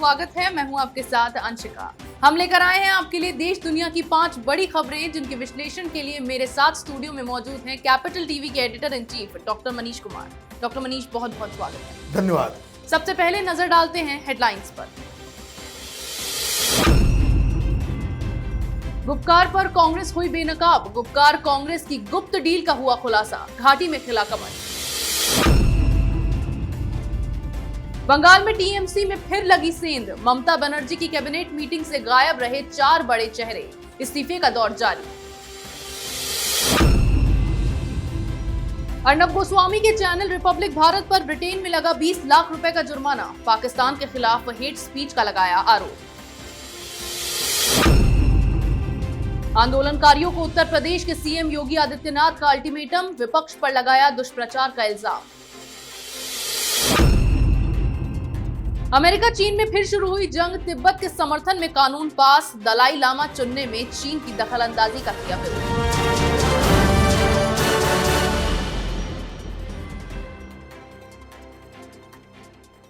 स्वागत है। मैं हूं आपके साथ अंशिका। हम लेकर आए हैं आपके लिए देश दुनिया की 5 बड़ी खबरें, जिनके विश्लेषण के लिए मेरे साथ स्टूडियो में मौजूद हैं कैपिटल टीवी के editor in chief doctor Manish Kumar. Doctor Manish, बहुत बहुत स्वागत है। धन्यवाद। सबसे पहले नजर डालते हैं हेडलाइंस पर। गुपकार पर कांग्रेस हुई बेनकाब, गुपकार कांग्रेस की गुप्त डील का हुआ खुलासा, घाटी में खिला कमल। बंगाल में टीएमसी में फिर लगी सेंध, ममता बनर्जी की कैबिनेट मीटिंग से गायब रहे 4 बड़े चेहरे, इस्तीफे का दौर जारी। अर्नब गोस्वामी के चैनल रिपब्लिक भारत पर ब्रिटेन में लगा 20 लाख रुपए का जुर्माना, पाकिस्तान के खिलाफ हेट स्पीच का लगाया आरोप। आंदोलनकारियों को उत्तर प्रदेश के सीएम योगी आदित्यनाथ का अल्टीमेटम, विपक्ष पर लगाया दुष्प्रचार का इल्जाम। अमेरिका चीन में फिर शुरू हुई जंग, तिब्बत के समर्थन में कानून पास, दलाई लामा चुनने में चीन की दखलंदाजी का किया विरोध।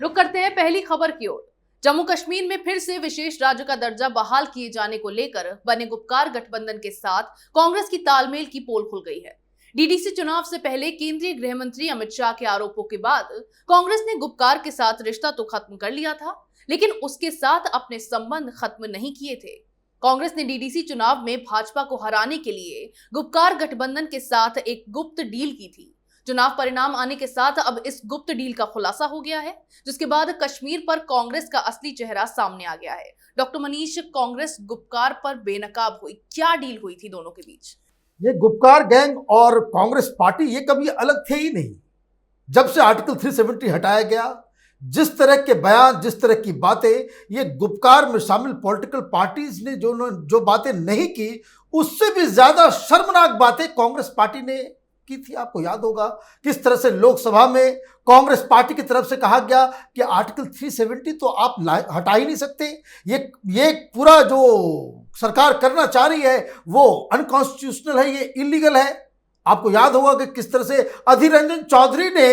रुक करते हैं पहली खबर की ओर। जम्मू कश्मीर में फिर से विशेष राज्य का दर्जा बहाल किए जाने को लेकर बने गुपकार गठबंधन के साथ कांग्रेस की तालमेल की पोल खुल गई है। डीडीसी चुनाव से पहले केंद्रीय गृह मंत्री अमित शाह के आरोपों के बाद कांग्रेस ने गुपकार के साथ रिश्ता तो खत्म कर लिया था, लेकिन उसके साथ अपने संबंध खत्म नहीं किए थे। कांग्रेस ने डीडीसी चुनाव में भाजपा को हराने के लिए गुपकार गठबंधन के साथ एक गुप्त डील की थी। चुनाव परिणाम आने के साथ अब इस गुप्त डील का खुलासा हो गया है, जिसके बाद कश्मीर पर कांग्रेस का असली चेहरा सामने आ गया है। डॉक्टर मनीष, कांग्रेस गुपकार पर बेनकाब हुई, क्या डील हुई थी दोनों के बीच? ये गुपकार गैंग और कांग्रेस पार्टी ये कभी अलग थे ही नहीं। जब से आर्टिकल 370 हटाया गया, जिस तरह के बयान, जिस तरह की बातें ये गुपकार में शामिल पॉलिटिकल पार्टीज ने जो बातें नहीं की, उससे भी ज्यादा शर्मनाक बातें कांग्रेस पार्टी ने की थी। आपको याद होगा किस तरह से लोकसभा में कांग्रेस पार्टी की तरफ से कहा गया कि आर्टिकल 370 तो आप हटा ही नहीं सकते, ये पूरा जो सरकार करना चाह रही है वो अनकॉन्स्टिट्यूशनल है, ये इलीगल है। आपको याद होगा कि किस तरह से अधीर रंजन चौधरी ने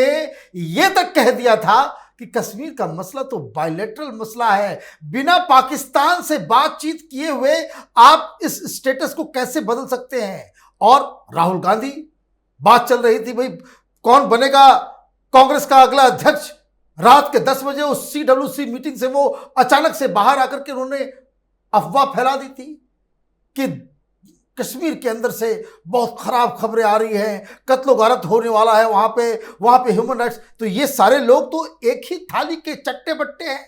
यह तक कह दिया था कि कश्मीर का मसला तो बायलैटरल मसला है, बिना पाकिस्तान से बातचीत किए हुए आप इस स्टेटस को कैसे बदल सकते हैं। और राहुल गांधी, बात चल रही थी भाई कौन बनेगा कांग्रेस का अगला अध्यक्ष। रात के 10 बजे उस CWC मीटिंग से वो अचानक से बाहर आकर के उन्होंने अफवाह फैला दी थी कि कश्मीर के अंदर से बहुत खराब खबरें आ रही हैं, कत्लो गारत होने वाला है वहां पे ह्यूमन राइट्स। तो ये सारे लोग तो एक ही थाली के चट्टे बट्टे हैं।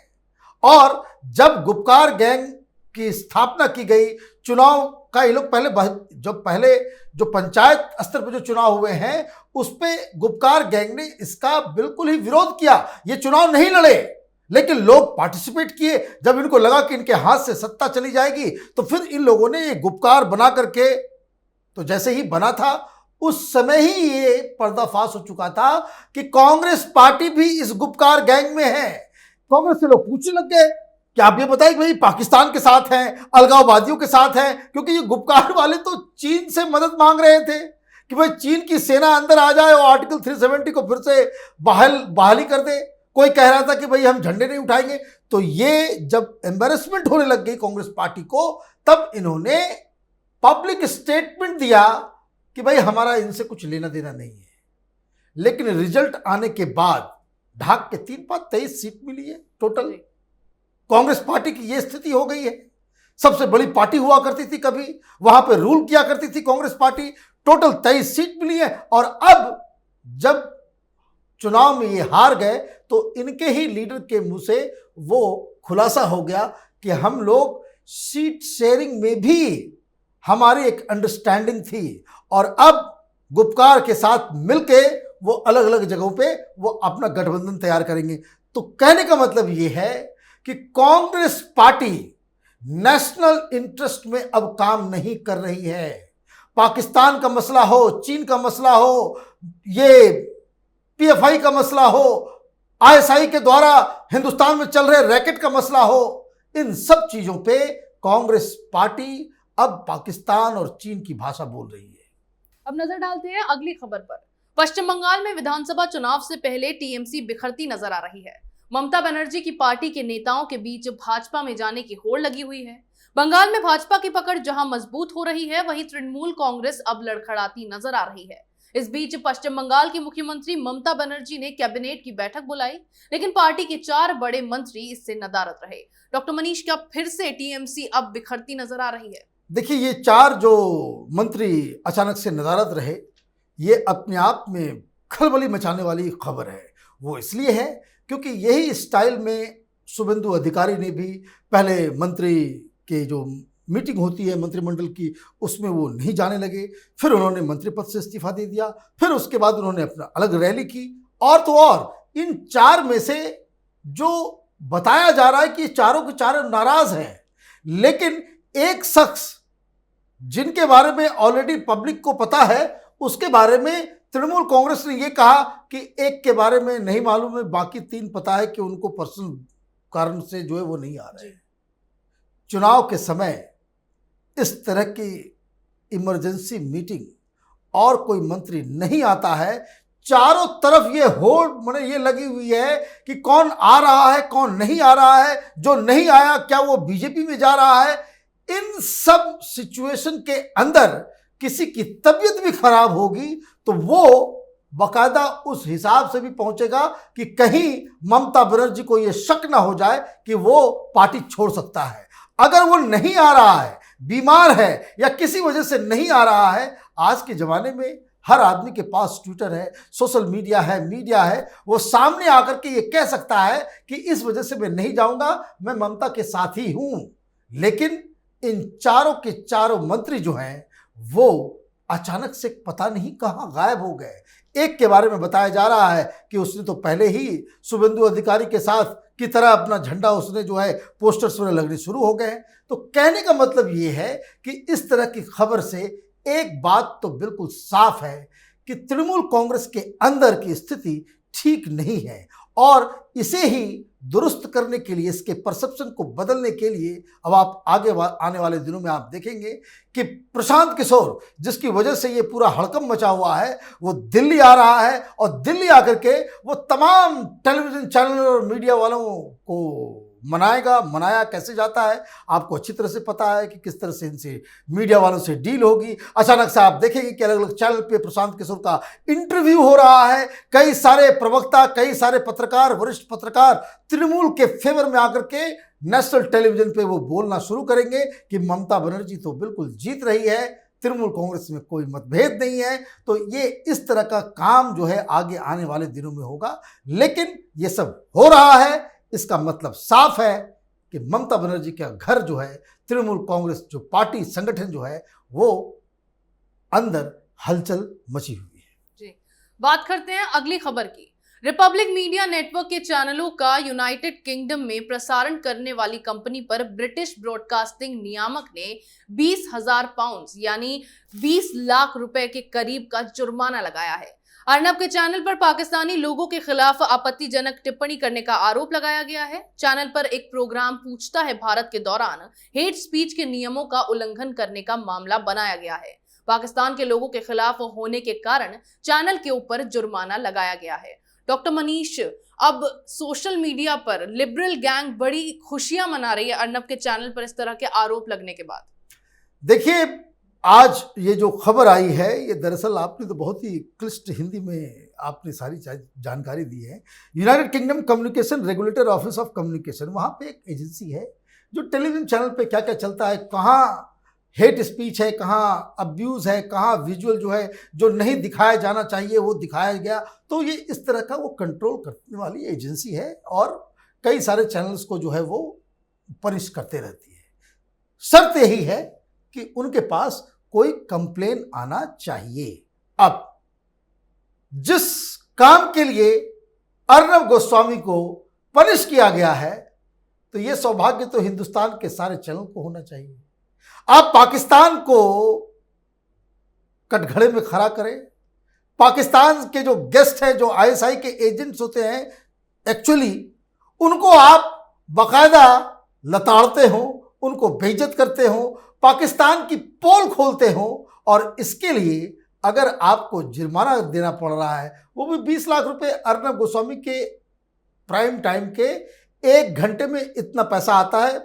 और जब गुपकार गैंग की स्थापना की गई, चुनाव का ये लोग पहले जो पंचायत स्तर पर जो चुनाव हुए हैं उस पे गुपकार गैंग ने इसका बिल्कुल ही विरोध किया। ये चुनाव नहीं लड़े, लेकिन लोग पार्टिसिपेट किए। जब इनको लगा कि इनके हाथ से सत्ता चली जाएगी तो फिर इन लोगों ने ये गुपकार बना करके, तो जैसे ही बना था उस समय ही ये पर्दाफाश हो चुका था कि कांग्रेस पार्टी भी इस गुपकार गैंग में है। कांग्रेस से लोग पूछने लग गए कि आप ये बताइए कि भाई पाकिस्तान के साथ हैं, अलगाववादियों के साथ हैं, क्योंकि ये गुपकार वाले तो चीन से मदद मांग रहे थे कि भाई चीन की सेना अंदर आ जाए और आर्टिकल 370 को फिर से बहाली कर दे। कोई कह रहा था कि भाई हम झंडे नहीं उठाएंगे। तो ये जब एम्बैरेसमेंट होने लग गई कांग्रेस पार्टी को, तब इन्होंने पब्लिक स्टेटमेंट दिया कि भाई हमारा इनसे कुछ लेना देना नहीं है। लेकिन रिजल्ट आने के बाद ढाक के 3 पास 23 सीट मिली है टोटल। कांग्रेस पार्टी की यह स्थिति हो गई है। सबसे बड़ी पार्टी हुआ करती थी कभी, वहां पे रूल किया करती थी कांग्रेस पार्टी, टोटल 23 सीट मिली है। और अब जब चुनाव में ये हार गए तो इनके ही लीडर के मुंह से वो खुलासा हो गया कि हम लोग सीट शेयरिंग में भी हमारी एक अंडरस्टैंडिंग थी और अब गुपकार के साथ मिलके वो अलग अलग जगहों पे वो अपना गठबंधन तैयार करेंगे। तो कहने का मतलब ये है कि कांग्रेस पार्टी नेशनल इंटरेस्ट में अब काम नहीं कर रही है। पाकिस्तान का मसला हो, चीन का मसला हो, ये PFI का मसला हो, ISI के द्वारा हिंदुस्तान में चल रहे रैकेट का मसला हो, इन सब चीजों पे कांग्रेस पार्टी अब पाकिस्तान और चीन की भाषा बोल रही है। अब नजर डालते हैं अगली खबर पर। पश्चिम बंगाल में विधानसभा चुनाव से पहले टीएमसी बिखरती नजर आ रही है। ममता बनर्जी की पार्टी के नेताओं के बीच भाजपा में जाने की होड़ लगी हुई है। बंगाल में भाजपा की पकड़ जहां मजबूत हो रही है, वहीं तृणमूल कांग्रेस अब लड़खड़ाती नजर आ रही है। इस बीच पश्चिम बंगाल की मुख्यमंत्री ममता बनर्जी ने कैबिनेट की बैठक बुलाई, लेकिन पार्टी के 4 बड़े मंत्री इससे नदारद रहे। डॉक्टर मनीष, क्या फिर से टीएमसी अब बिखरती नजर आ रही है? देखिए, ये 4 जो मंत्री अचानक से नदारद रहे, ये अपने आप में खलबली मचाने वाली खबर है। वो इसलिए है क्योंकि यही स्टाइल में शुभेंदु अधिकारी ने भी पहले मंत्री के जो मीटिंग होती है मंत्रिमंडल की, उसमें वो नहीं जाने लगे। फिर उन्होंने मंत्री पद से इस्तीफा दे दिया। फिर उसके बाद उन्होंने अपना अलग रैली की। और तो और इन 4 में से जो बताया जा रहा है कि चारों के चारों नाराज हैं, लेकिन एक शख्स जिनके बारे में ऑलरेडी पब्लिक को पता है, उसके बारे में तृणमूल कांग्रेस ने यह कहा कि एक के बारे में नहीं मालूम है, बाकी 3 पता है कि उनको पर्सनल कारण से जो है वो नहीं आ रहे। चुनाव के समय इस तरह की इमरजेंसी मीटिंग और कोई मंत्री नहीं आता है। चारों तरफ ये होड़ माने ये लगी हुई है कि कौन आ रहा है, कौन नहीं आ रहा है, जो नहीं आया क्या वो बीजेपी में जा रहा है। इन सब सिचुएशन के अंदर किसी की तबीयत भी खराब होगी तो वो बाकायदा उस हिसाब से भी पहुंचेगा कि कहीं ममता बनर्जी को यह शक ना हो जाए कि वो पार्टी छोड़ सकता है। अगर वो नहीं आ रहा है, बीमार है या किसी वजह से नहीं आ रहा है, आज के ज़माने में हर आदमी के पास ट्विटर है, सोशल मीडिया है, मीडिया है, वो सामने आकर के ये कह सकता है कि इस वजह से मैं नहीं जाऊंगा, मैं ममता के साथ ही हूं। लेकिन इन चारों के चारों मंत्री जो हैं वो अचानक से पता नहीं कहां गायब हो गए। एक के बारे में बताया जा रहा है कि उसने तो पहले ही शुभेंदु अधिकारी के साथ की तरह अपना झंडा उसने जो है पोस्टर्स में लगने शुरू हो गए हैं। तो कहने का मतलब ये है कि इस तरह की खबर से एक बात तो बिल्कुल साफ है कि तृणमूल कांग्रेस के अंदर की स्थिति ठीक नहीं है और इसे ही दुरुस्त करने के लिए, इसके परसेप्शन को बदलने के लिए अब आप आने वाले दिनों में आप देखेंगे कि प्रशांत किशोर, जिसकी वजह से ये पूरा हड़कंप मचा हुआ है, वो दिल्ली आ रहा है और दिल्ली आकर के वो तमाम टेलीविजन चैनल और मीडिया वालों को मनाया कैसे जाता है आपको अच्छी तरह से पता है कि किस तरह से इनसे मीडिया वालों से डील होगी। अचानक से आप देखेंगे कि अलग अलग चैनल पे प्रशांत किशोर का इंटरव्यू हो रहा है। कई सारे प्रवक्ता, कई सारे पत्रकार, वरिष्ठ पत्रकार तृणमूल के फेवर में आकर के नेशनल टेलीविजन पे वो बोलना शुरू करेंगे कि ममता बनर्जी तो बिल्कुल जीत रही है, तृणमूल कांग्रेस में कोई मतभेद नहीं है। तो ये इस तरह का काम जो है आगे आने वाले दिनों में होगा। लेकिन ये सब हो रहा है, इसका मतलब साफ है कि ममता बनर्जी का घर जो है, तृणमूल कांग्रेस जो पार्टी संगठन जो है, वो अंदर हलचल मची हुई है। जी, बात करते हैं अगली खबर की। रिपब्लिक मीडिया नेटवर्क के चैनलों का यूनाइटेड किंगडम में प्रसारण करने वाली कंपनी पर ब्रिटिश ब्रॉडकास्टिंग नियामक ने 20,000 पाउंड यानी 20 लाख रुपए के करीब का जुर्माना लगाया है। अर्नब के चैनल पर पाकिस्तानी लोगों के खिलाफ आपत्तिजनक टिप्पणी करने का आरोप लगाया गया है। चैनल पर एक प्रोग्राम पूछता है भारत के दौरान हेट स्पीच के नियमों का उल्लंघन करने का मामला बनाया गया है। पाकिस्तान के लोगों के खिलाफ होने के कारण चैनल के ऊपर जुर्माना लगाया गया है। डॉक्टर मनीष, अब सोशल मीडिया पर लिबरल गैंग बड़ी खुशियां मना रही है अर्नब के चैनल पर इस तरह के आरोप लगने के बाद। देखिए, आज ये जो खबर आई है, ये दरअसल आपने तो बहुत ही क्लिष्ट हिंदी में आपने सारी जानकारी दी है। United kingdom communication regulator office of communication, वहाँ पे एक एजेंसी है जो टेलीविजन चैनल पे क्या क्या चलता है, कहाँ हेट स्पीच है, कहाँ अब्यूज़ है, कहाँ विजुअल जो है जो नहीं दिखाया जाना चाहिए वो दिखाया गया। तो ये इस तरह का वो कंट्रोल करने वाली एजेंसी है और कई सारे चैनल्स को जो है वो पनिश करते रहती है। शर्त यही है कि उनके पास कोई कंप्लेन आना चाहिए। अब जिस काम के लिए अर्नब गोस्वामी को पनिश किया गया है, तो यह सौभाग्य तो हिंदुस्तान के सारे चैनल को होना चाहिए। आप पाकिस्तान को कटघरे में खड़ा करें। पाकिस्तान के जो गेस्ट हैं, जो आईएसआई के एजेंट्स होते हैं, एक्चुअली उनको आप बाकायदा लताड़ते हो, उनको बेइज्जत करते हो, पाकिस्तान की पोल खोलते हो और इसके लिए अगर आपको जुर्माना देना पड़ रहा है, वो भी 20 लाख रुपए अर्नब गोस्वामी के प्राइम टाइम के 1 घंटे में इतना पैसा आता है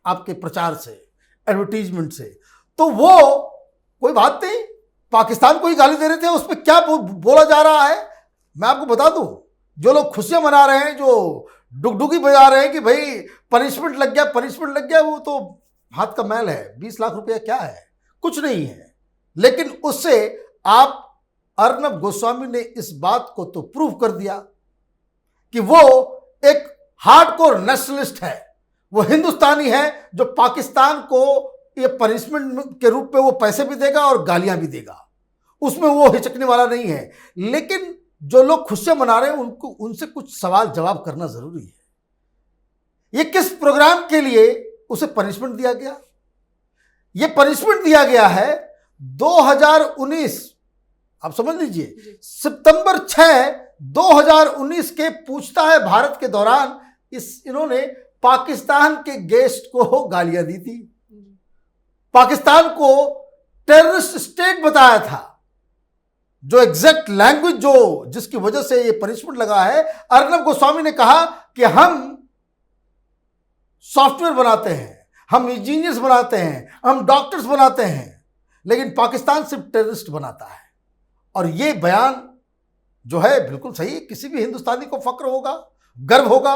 आपके प्रचार से, एडवर्टीजमेंट से, तो वो कोई बात नहीं, पाकिस्तान को ही गाली दे रहे थे, उस पर क्या बोला जा रहा है। मैं आपको बता दूं, जो लोग खुशियां मना रहे हैं, जो डुगडुगी बजा रहे हैं कि भाई पनिशमेंट लग गया, वो तो हाथ का मैल है। 20 लाख रुपया क्या है, कुछ नहीं है। लेकिन उससे आप अर्नब गोस्वामी ने इस बात को तो प्रूव कर दिया कि वो एक हार्डकोर नेशनलिस्ट है, वो हिंदुस्तानी है जो पाकिस्तान को ये पनिशमेंट के रूप में वो पैसे भी देगा और गालियां भी देगा, उसमें वो हिचकने वाला नहीं है। लेकिन जो लोग खुशियां मना रहे हैं उनको, उनसे कुछ सवाल जवाब करना जरूरी है। ये किस प्रोग्राम के लिए उसे पनिशमेंट दिया गया? ये पनिशमेंट दिया गया है 2019, आप समझ लीजिए, सितंबर 6, 2019 के पूछता है भारत के दौरान इन्होंने पाकिस्तान के गेस्ट को गालियां दी थी, पाकिस्तान को टेररिस्ट स्टेट बताया था। जो एग्जैक्ट लैंग्वेज जिसकी वजह से ये पनिशमेंट लगा है, अर्नब गोस्वामी ने कहा कि हम सॉफ्टवेयर बनाते हैं, हम इंजीनियर्स बनाते हैं, हम डॉक्टर्स बनाते हैं, लेकिन पाकिस्तान सिर्फ टेररिस्ट बनाता है। और ये बयान जो है बिल्कुल सही है, किसी भी हिंदुस्तानी को फक्र होगा, गर्व होगा।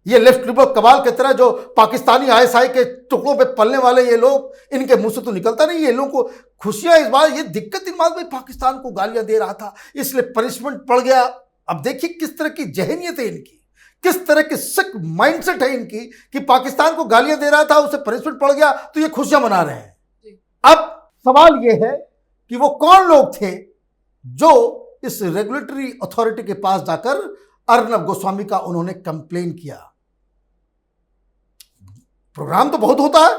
ये लेफ्ट लिबरल कबाल की तरह जो पाकिस्तानी आईएसआई के टुकड़ों पे पलने वाले ये लोग, इनके मुंह से तो निकलता नहीं। ये लोगों को खुशियां इस बार, ये दिक्कत इन बात में पाकिस्तान को गालियां दे रहा था इसलिए पनिशमेंट पड़ गया। अब देखिए किस तरह की जहनीत है इनकी, किस तरह की सिक माइंडसेट है इनकी कि पाकिस्तान को गालियां दे रहा था, उसे पनिशमेंट पड़ गया तो ये खुशियां मना रहे हैं। अब सवाल ये है कि वो कौन लोग थे जो इस रेगुलेटरी अथॉरिटी के पास जाकर अर्नब गोस्वामी का उन्होंने कंप्लेन किया। प्रोग्राम तो बहुत होता है,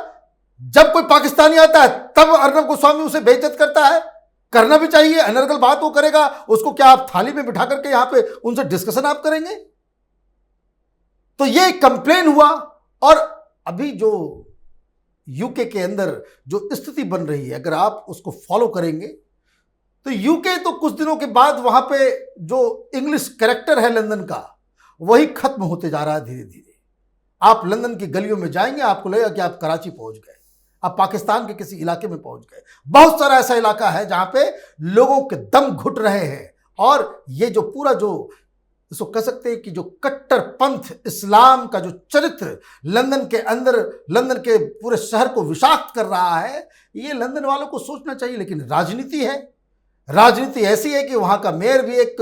जब कोई पाकिस्तानी आता है तब अर्नब गोस्वामी उसे बेइज्जत करता है, करना भी चाहिए। अनर्गल बात वो करेगा, उसको क्या आप थाली में बिठा करके यहां पे उनसे डिस्कशन आप करेंगे? तो ये कंप्लेन हुआ। और अभी जो यूके के अंदर जो स्थिति बन रही है, अगर आप उसको फॉलो करेंगे तो यूके तो कुछ दिनों के बाद वहां पे जो इंग्लिश कैरेक्टर है लंदन का, वही खत्म होते जा रहा है धीरे धीरे। आप लंदन की गलियों में जाएंगे, आपको लगेगा कि आप कराची पहुंच गए, आप पाकिस्तान के किसी इलाके में पहुंच गए। बहुत सारा ऐसा इलाका है जहां पे लोगों के दम घुट रहे हैं। और ये जो पूरा जो इसको कह सकते हैं कि जो कट्टरपंथ इस्लाम का जो चरित्र लंदन के अंदर, लंदन के पूरे शहर को विषाक्त कर रहा है, ये लंदन वालों को सोचना चाहिए। लेकिन राजनीति है, राजनीति ऐसी है कि वहां का मेयर भी एक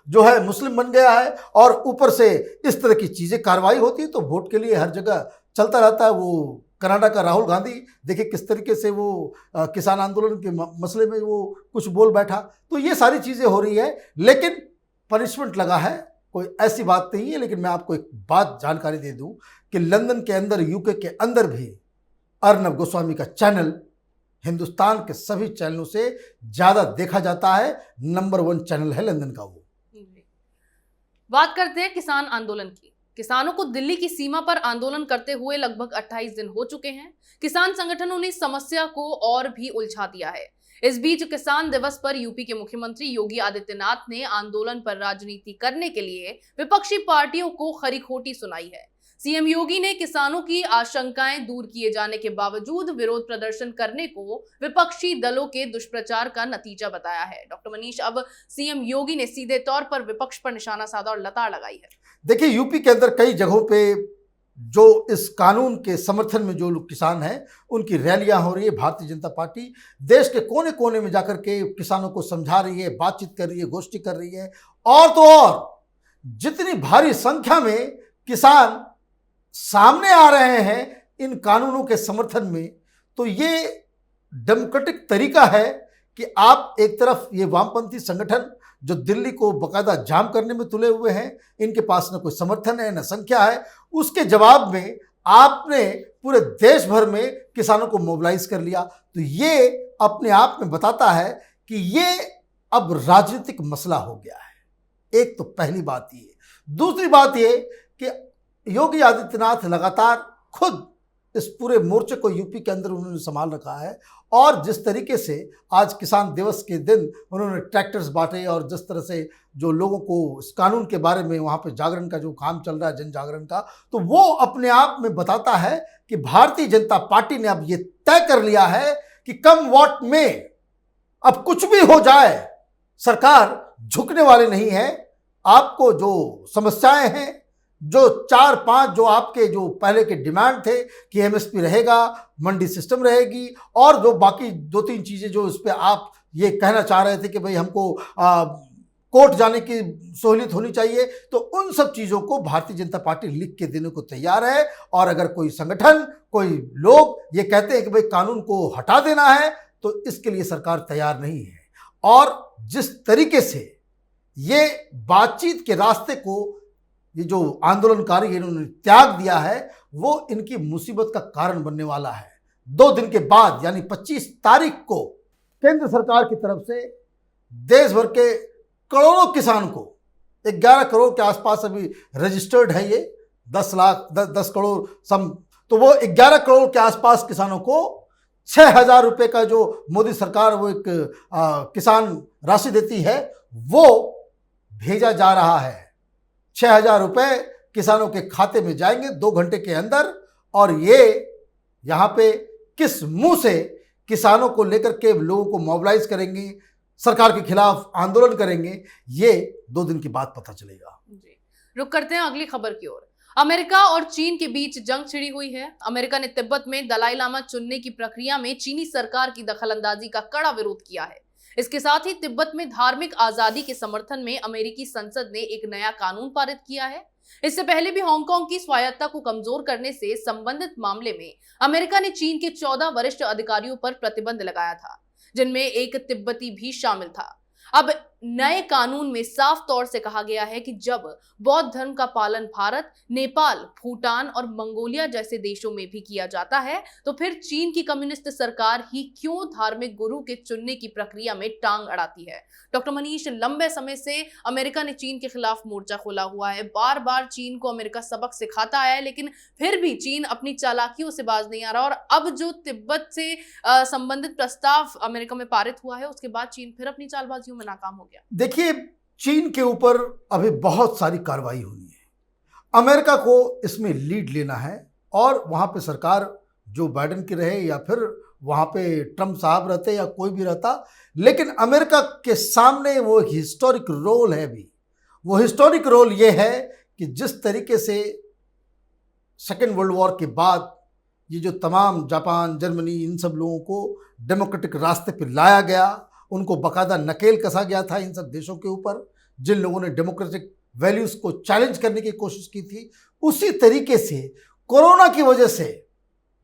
जो है मुस्लिम बन गया है, और ऊपर से इस तरह की चीजें कार्रवाई होती है तो वोट के लिए हर जगह चलता रहता है। वो कनाडा का राहुल गांधी देखिए किस तरीके से वो किसान आंदोलन के मसले में वो कुछ बोल बैठा। तो ये सारी चीजें हो रही है, लेकिन पनिशमेंट लगा है, कोई ऐसी बात नहीं है। लेकिन मैं आपको एक बात जानकारी दे दूं कि लंदन के अंदर, यूके के अंदर भी अर्नब गोस्वामी का चैनल हिंदुस्तान के सभी चैनलों से ज्यादा देखा जाता है। नंबर 1 चैनल है लंदन का वो। बात करते हैं किसान आंदोलन की। किसानों को दिल्ली की सीमा पर आंदोलन करते हुए लगभग 28 दिन हो चुके हैं। किसान संगठनों ने इस समस्या को और भी उलझा दिया है। इस बीच किसान दिवस पर यूपी के मुख्यमंत्री योगी आदित्यनाथ ने आंदोलन पर राजनीति करने के लिए विपक्षी पार्टियों को खरी खोटी सुनाई है। सीएम योगी ने किसानों की आशंकाएं दूर किए जाने के बावजूद विरोध प्रदर्शन करने को विपक्षी दलों के दुष्प्रचार का नतीजा बताया है। डॉक्टर मनीष, अब सीएम योगी ने सीधे तौर पर विपक्ष पर निशाना साधा और लताड़ लगाई है। देखिए, यूपी के अंदर कई जगहों पे जो इस कानून के समर्थन में जो लोग किसान हैं, उनकी रैलियां हो रही है। भारतीय जनता पार्टी देश के कोने कोने में जाकर के किसानों को समझा रही है, बातचीत कर रही है, गोष्ठी कर रही है। और तो और जितनी भारी संख्या में किसान सामने आ रहे हैं इन कानूनों के समर्थन में, तो ये डेमोक्रेटिक तरीका है कि आप एक तरफ ये वामपंथी संगठन जो दिल्ली को बकायदा जाम करने में तुले हुए हैं, इनके पास न कोई समर्थन है न संख्या है, उसके जवाब में आपने पूरे देश भर में किसानों को मोबिलाइज कर लिया। तो ये अपने आप में बताता है कि ये अब राजनीतिक मसला हो गया है। एक तो पहली बात ये। दूसरी बात ये कि योगी आदित्यनाथ लगातार खुद इस पूरे मोर्चे को यूपी के अंदर उन्होंने संभाल रखा है। और जिस तरीके से आज किसान दिवस के दिन उन्होंने ट्रैक्टर्स बांटे और जिस तरह से जो लोगों को इस कानून के बारे में वहाँ पे जागरण का जो काम चल रहा है, जन जागरण का, तो वो अपने आप में बताता है कि भारतीय जनता पार्टी ने अब ये तय कर लिया है कि कम वॉट में अब कुछ भी हो जाए सरकार झुकने वाली नहीं है। आपको जो समस्याएं हैं, जो 4-5 जो आपके जो पहले के डिमांड थे कि एमएसपी रहेगा, मंडी सिस्टम रहेगी और जो बाकी 2-3 चीज़ें जो इस पर आप ये कहना चाह रहे थे कि भाई हमको कोर्ट जाने की सहूलियत होनी चाहिए, तो उन सब चीज़ों को भारतीय जनता पार्टी लिख के देने को तैयार है। और अगर कोई संगठन, कोई लोग ये कहते हैं कि भाई कानून को हटा देना है, तो इसके लिए सरकार तैयार नहीं है। और जिस तरीके से ये बातचीत के रास्ते को ये जो आंदोलनकारी इन्होंने त्याग दिया है, वो इनकी मुसीबत का कारण बनने वाला है। 2 दिन के बाद यानी 25 तारीख को केंद्र सरकार की तरफ से देश भर के करोड़ों किसान को 11 करोड़ के आसपास अभी रजिस्टर्ड है, ये 10 करोड़ सम, तो वो 11 करोड़ के आसपास किसानों को 6,000 रुपये का जो मोदी सरकार वो एक किसान राशि देती है, वो भेजा जा रहा है। 6,000 रुपये किसानों के खाते में जाएंगे 2 घंटे के अंदर। और ये यहाँ पे किस मुंह से किसानों को लेकर के लोगों को मोबिलाइज करेंगे, सरकार के खिलाफ आंदोलन करेंगे, ये 2 दिन के बाद पता चलेगा। जी, रुक करते हैं अगली खबर की ओर। अमेरिका और चीन के बीच जंग छिड़ी हुई है। अमेरिका ने तिब्बत में दलाई लामा चुनने की प्रक्रिया में चीनी सरकार की दखलंदाजी का कड़ा विरोध किया है। इसके साथ ही तिब्बत में धार्मिक आजादी के समर्थन में अमेरिकी संसद ने एक नया कानून पारित किया है। इससे पहले भी हांगकांग की स्वायत्तता को कमजोर करने से संबंधित मामले में अमेरिका ने चीन के 14 वरिष्ठ अधिकारियों पर प्रतिबंध लगाया था, जिनमें एक तिब्बती भी शामिल था। अब नए कानून में साफ तौर से कहा गया है कि जब बौद्ध धर्म का पालन भारत, नेपाल, भूटान और मंगोलिया जैसे देशों में भी किया जाता है, तो फिर चीन की कम्युनिस्ट सरकार ही क्यों धार्मिक गुरु के चुनने की प्रक्रिया में टांग अड़ाती है। डॉक्टर मनीष, लंबे समय से अमेरिका ने चीन के खिलाफ मोर्चा खोला हुआ है। बार बार चीन को अमेरिका सबक सिखाता आया है, लेकिन फिर भी चीन अपनी चालाकियों से बाज नहीं आ रहा। और अब जो तिब्बत से संबंधित प्रस्ताव अमेरिका में पारित हुआ है, उसके बाद चीन फिर अपनी चालबाजियों में नाकाम हो गया। देखिए, चीन के ऊपर अभी बहुत सारी कार्रवाई होनी है। अमेरिका को इसमें लीड लेना है और वहाँ पे सरकार जो बाइडेन की रहे या फिर वहाँ पे ट्रम्प साहब रहते या कोई भी रहता, लेकिन अमेरिका के सामने वो हिस्टोरिक रोल है। भी वो हिस्टोरिक रोल ये है कि जिस तरीके से सेकेंड वर्ल्ड वॉर के बाद ये जो तमाम जापान, जर्मनी, इन सब लोगों को डेमोक्रेटिक रास्ते पर लाया गया, उनको बाकायदा नकेल कसा गया था इन सब देशों के ऊपर जिन लोगों ने डेमोक्रेटिक वैल्यूज़ को चैलेंज करने की कोशिश की थी। उसी तरीके से कोरोना की वजह से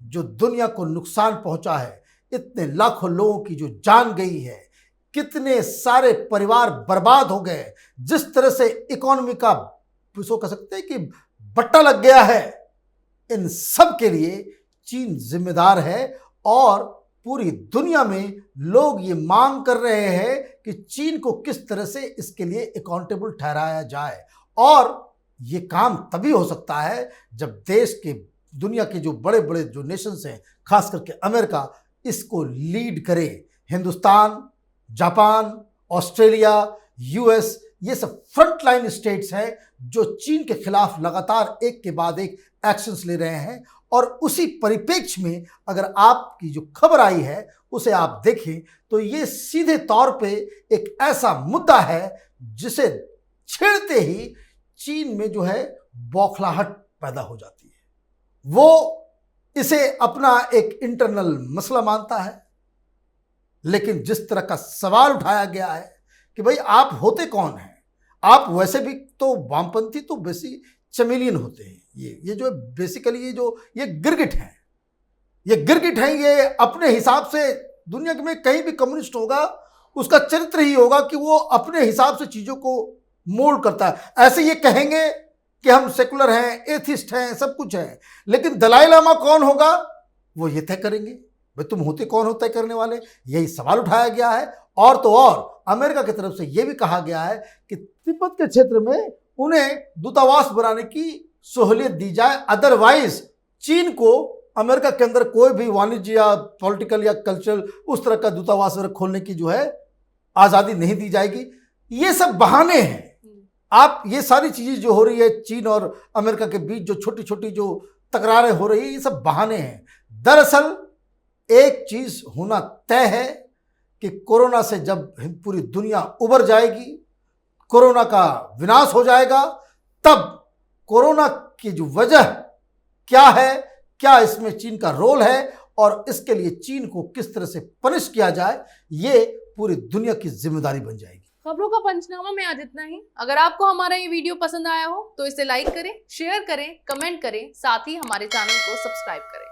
जो दुनिया को नुकसान पहुंचा है, इतने लाखों लोगों की जो जान गई है, कितने सारे परिवार बर्बाद हो गए, जिस तरह से इकोनॉमी का इसको कह सकते हैं कि बट्टा लग गया है, इन सब के लिए चीन जिम्मेदार है। और पूरी दुनिया में लोग ये मांग कर रहे हैं कि चीन को किस तरह से इसके लिए अकाउंटेबल ठहराया जाए। और ये काम तभी हो सकता है जब देश के, दुनिया के जो बड़े बड़े जो नेशंस हैं, खास करके अमेरिका, इसको लीड करे। हिंदुस्तान, जापान, ऑस्ट्रेलिया, यूएस, ये सब फ्रंटलाइन स्टेट्स हैं जो चीन के खिलाफ लगातार एक के बाद एक एक्शंस ले रहे हैं। और उसी परिप्रेक्ष्य में अगर आपकी जो खबर आई है उसे आप देखें तो ये सीधे तौर पे एक ऐसा मुद्दा है जिसे छेड़ते ही चीन में जो है बौखलाहट पैदा हो जाती है। वो इसे अपना एक इंटरनल मसला मानता है। लेकिन जिस तरह का सवाल उठाया गया है कि भाई आप होते कौन हैं, आप वैसे भी तो वामपंथी तो बेसी चमेलियन होते हैं। ये जो बेसिकली ये गिरगिट हैं, ये अपने हिसाब से दुनिया में कहीं भी कम्युनिस्ट होगा उसका चरित्र ही होगा कि वो अपने हिसाब से चीज़ों को मोल्ड करता है। ऐसे ये कहेंगे कि हम सेकुलर हैं, एथिस्ट हैं, सब कुछ हैं, लेकिन दलाई लामा कौन होगा वो ये तय करेंगे। भाई तुम होते कौन हो तय करने वाले, यही सवाल उठाया गया है। और तो और अमेरिका की तरफ से ये भी कहा गया है कि तिब्बत के क्षेत्र में उन्हें दूतावास बनाने की सहूलियत दी जाए, अदरवाइज चीन को अमेरिका के अंदर कोई भी वाणिज्य या पॉलिटिकल या कल्चरल उस तरह का दूतावास वगैरह खोलने की जो है आज़ादी नहीं दी जाएगी। ये सब बहाने हैं। आप ये सारी चीज़ें जो हो रही है चीन और अमेरिका के बीच, जो छोटी छोटी जो तकरारें हो रही है, ये सब बहाने हैं। दरअसल एक चीज़ होना तय है कि कोरोना से जब पूरी दुनिया उबर जाएगी, कोरोना का विनाश हो जाएगा, तब कोरोना की जो वजह क्या है, क्या इसमें चीन का रोल है और इसके लिए चीन को किस तरह से पनिश किया जाए, ये पूरी दुनिया की जिम्मेदारी बन जाएगी। खबरों का पंचनामा में आज इतना ही। अगर आपको हमारा ये वीडियो पसंद आया हो तो इसे लाइक करें, शेयर करें, कमेंट करें, साथ ही हमारे चैनल को सब्सक्राइब करें।